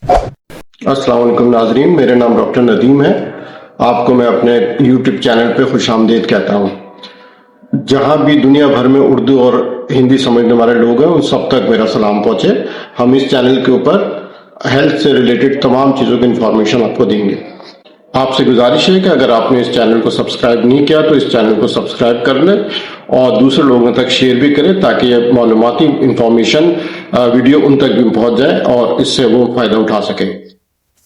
अस्सलाम वालेकुम नाजरीन, मेरा नाम डॉक्टर नदीम है। आपको मैं अपने यूट्यूब चैनल पे खुशामदीद कहता हूँ। जहाँ भी दुनिया भर में उर्दू और हिंदी समझने वाले लोग हैं, उन सब तक मेरा सलाम पहुँचे। हम इस चैनल के ऊपर हेल्थ से रिलेटेड तमाम चीज़ों की इंफॉर्मेशन आपको देंगे। आपसे गुजारिश है कि अगर आपने इस चैनल को सब्सक्राइब नहीं किया तो इस चैनल को सब्सक्राइब कर लें और दूसरे लोगों तक शेयर भी करें, ताकि ये मालूमाती इंफॉर्मेशन वीडियो उन तक भी पहुँच जाए और इससे वो फ़ायदा उठा सकें।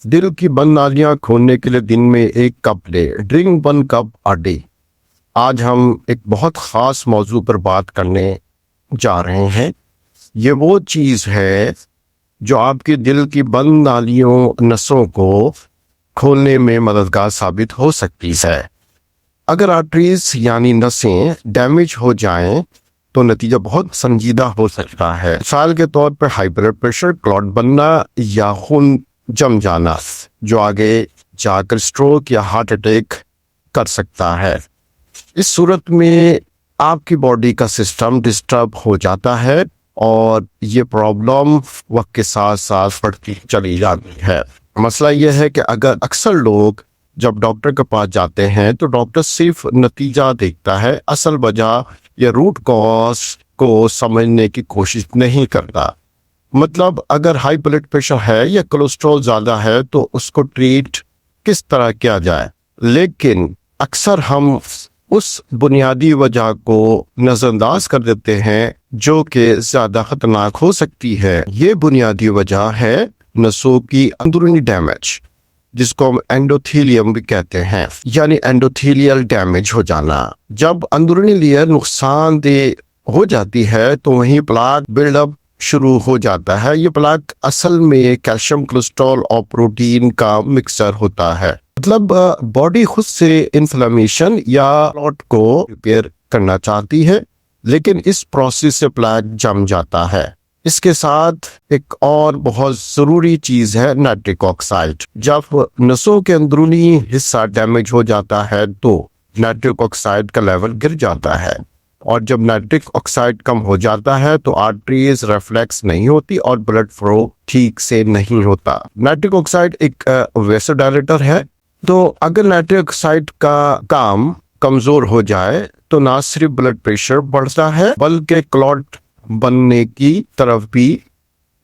दिल की बंद नालियां खोलने के लिए दिन में 1 कप ले, ड्रिंक 1 कप अ डे। आज हम एक बहुत खास मौजू पर बात करने जा रहे हैं। ये वो चीज है जो आपके दिल की बंद नालियों, नसों को खोलने में मददगार साबित हो सकती है। अगर आर्टरीज यानी नसें डैमेज हो जाएं तो नतीजा बहुत संजीदा हो सकता है। मिसाल के तौर पर हाई ब्लड प्रेशर, क्लॉट बनना या खून जम जाना, जो आगे जाकर स्ट्रोक या हार्ट अटैक कर सकता है। इस सूरत में आपकी बॉडी का सिस्टम डिस्टर्ब हो जाता है और ये प्रॉब्लम वक्त के साथ साथ बढ़ती चली जाती है। मसला यह है कि अक्सर लोग जब डॉक्टर के पास जाते हैं तो डॉक्टर सिर्फ नतीजा देखता है, असल वजह या रूट कॉज को समझने की कोशिश नहीं करता। मतलब अगर हाई ब्लड प्रेशर है या कोलेस्ट्रॉल ज्यादा है तो उसको ट्रीट किस तरह किया जाए, लेकिन अक्सर हम उस बुनियादी वजह को नजरअंदाज कर देते हैं जो कि ज्यादा खतरनाक हो सकती है। ये बुनियादी वजह है नसों की अंदरूनी डैमेज, जिसको हम एंडोथेलियम भी कहते हैं, यानी एंडोथेलियल डैमेज हो जाना। जब अंदरूनी लेयर नुकसानदेह हो जाती है तो वहीं प्लाक बिल्डअप शुरू हो जाता है। ये प्लाक असल में कैल्शियम, कोलेस्ट्रॉल और प्रोटीन का मिक्सचर होता है। मतलब बॉडी खुद से इन्फ्लेमेशन या क्लॉट को रिपेयर करना चाहती है, लेकिन इस प्रोसेस से प्लाक जम जाता है। इसके साथ एक और बहुत जरूरी चीज है नाइट्रिक ऑक्साइड। जब नसों के अंदरूनी हिस्सा डैमेज हो जाता है तो नाइट्रिक ऑक्साइड का लेवल गिर जाता है, और जब नाइट्रिक ऑक्साइड कम हो जाता है तो आर्टरीज रिफ्लेक्स नहीं होती और ब्लड फ्लो ठीक से नहीं होता। नाइट्रिक ऑक्साइड एक वेसोडायलेटर है, तो अगर नाइट्रिक ऑक्साइड का काम कमजोर हो जाए तो ना सिर्फ ब्लड प्रेशर बढ़ता है बल्कि क्लॉट बनने की तरफ भी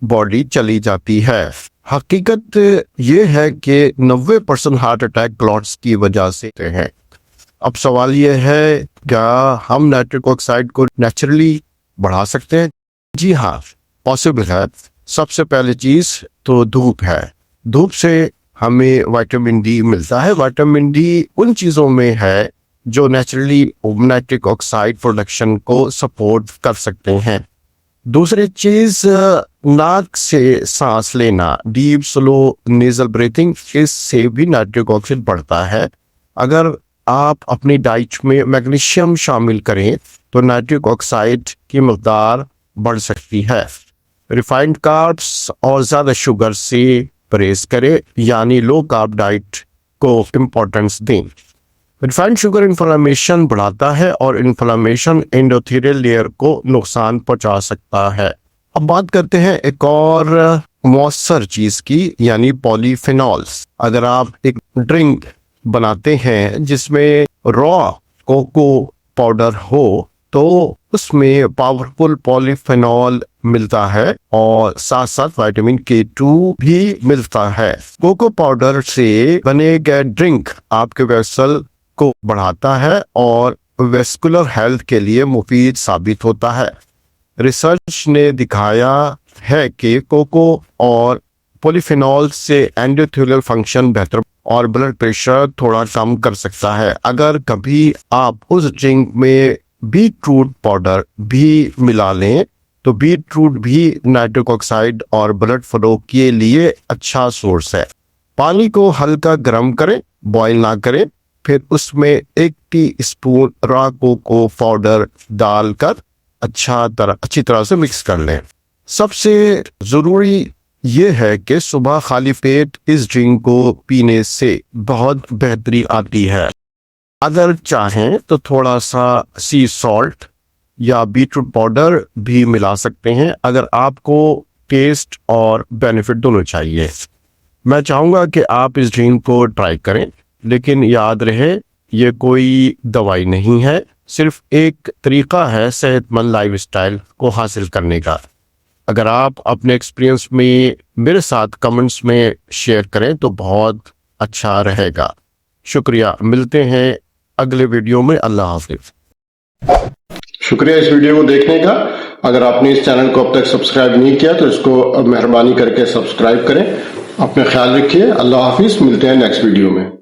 बॉडी चली जाती है। हकीकत ये है कि 90% हार्ट अटैक क्लॉट्स की वजह से हैं। अब सवाल यह है, क्या हम नाइट्रिक ऑक्साइड को नेचुरली बढ़ा सकते हैं? जी हाँ, पॉसिबल है। सबसे पहली चीज तो धूप है। धूप से हमें विटामिन डी मिलता है। विटामिन डी उन चीजों में है जो नेचुरली नाइट्रिक ऑक्साइड प्रोडक्शन को सपोर्ट कर सकते हैं। दूसरी चीज, नाक से सांस लेना, डीप स्लो नेजल ब्रीथिंग, इससे भी नाइट्रिक ऑक्साइड बढ़ता है। अगर आप अपनी डाइट में मैग्नीशियम शामिल करें तो नाइट्रिक ऑक्साइड की मकदार बढ़ सकती है। रिफाइंड कार्ब्स और ज्यादा शुगर से परहेज करें, यानी लो कार्ब डाइट को इम्पोर्टेंस दें। रिफाइंड शुगर इन्फ्लेमेशन बढ़ाता है और इन्फ्लेमेशन एंडोथेलियल लेयर को नुकसान पहुंचा सकता है। अब बात करते हैं एक और मौसर चीज की, यानी पॉलीफेनॉल्स। अगर आप एक ड्रिंक बनाते हैं जिसमें रॉ कोको पाउडर हो तो उसमें पावरफुल पॉलीफेनॉल मिलता है और साथ साथ विटामिन K2 भी मिलता है। कोको पाउडर से बने गए ड्रिंक आपके वेसल को बढ़ाता है और वेस्कुलर हेल्थ के लिए मुफीद साबित होता है। रिसर्च ने दिखाया है कि कोको और पॉलीफेनॉल से एंडोथेलियल फंक्शन बेहतर और ब्लड प्रेशर थोड़ा कम कर सकता है। अगर कभी आप उस ड्रिंक में बीटरूट पाउडर भी मिला लें तो बीटरूट भी नाइट्रिक ऑक्साइड और ब्लड फ्लो के लिए अच्छा सोर्स है। पानी को हल्का गर्म करें, बॉईल ना करें, फिर उसमें 1 टीस्पून रॉ कोको पाउडर डालकर अच्छी तरह से मिक्स कर लें। सबसे जरूरी ये है कि सुबह खाली पेट इस ड्रिंक को पीने से बहुत बेहतरी आती है। अगर चाहें तो थोड़ा सा सी सॉल्ट या बीटरूट पाउडर भी मिला सकते हैं, अगर आपको टेस्ट और बेनिफिट दोनों चाहिए। मैं चाहूँगा कि आप इस ड्रिंक को ट्राई करें, लेकिन याद रहे ये कोई दवाई नहीं है, सिर्फ एक तरीका है सेहतमंद लाइफस्टाइल को हासिल करने का। अगर आप अपने एक्सपीरियंस में मेरे साथ कमेंट्स में शेयर करें तो बहुत अच्छा रहेगा। शुक्रिया, मिलते हैं अगले वीडियो में। अल्लाह हाफिज। शुक्रिया इस वीडियो को देखने का। अगर आपने इस चैनल को अब तक सब्सक्राइब नहीं किया तो इसको मेहरबानी करके सब्सक्राइब करें। अपना ख्याल रखिए। अल्लाह हाफिज। मिलते हैं नेक्स्ट वीडियो में।